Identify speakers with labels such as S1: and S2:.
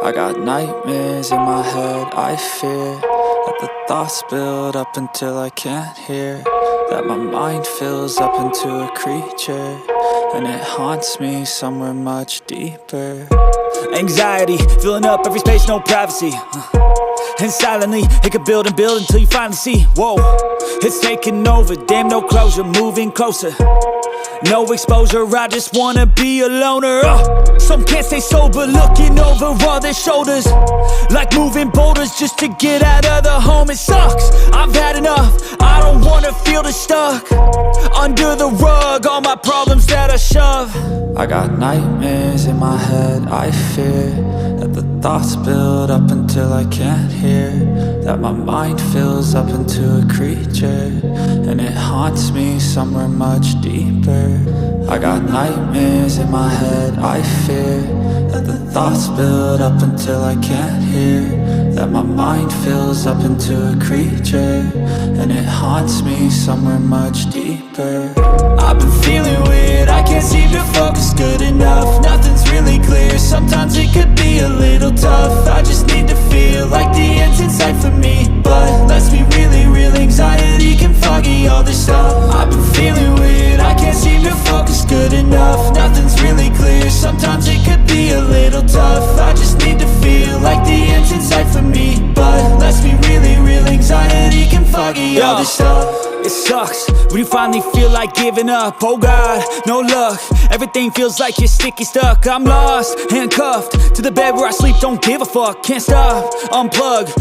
S1: I got nightmares in my head, I fear that the thoughts build up until I can't hear, that my mind fills up into a creature, and it haunts me somewhere much deeper. Anxiety, filling up every space, no privacy, and silently, it could build and build until you finally see, whoa, it's taking over, damn no closure, moving closer. No exposure, I just wanna be a loner. Some can't stay sober, looking over all their shoulders, like moving boulders just to get out of the home. It sucks, I've had enough, I don't wanna feel the stuck under the rug, all my problems that I shove. I got nightmares in my head, I fear that the thoughts build up until I can't hear, that my mind fills up into a creature, and it haunts me somewhere much deeper. I got nightmares in my head, I fear that the thoughts build up until I can't hear, that my mind fills up into a creature, and it haunts me somewhere much deeper. I've been feeling weird, I can't seem to focus good enough, nothing's really clear, sometimes it could be a little tough. I just need to feel like the end's in sight for me, but let's be really real, anxiety can foggy all this stuff. I've been feeling weird, I can't seem to focus good enough, nothing's really clear, sometimes it could be a little tough. I just need to feel like the end's in sight for me, but let's be really real, anxiety can foggy all this stuff. It sucks when you finally feel like giving up. Oh God, no luck, everything feels like you're sticky stuck. I'm lost, handcuffed to the bed where I sleep, don't give a fuck. Can't stop, unplug,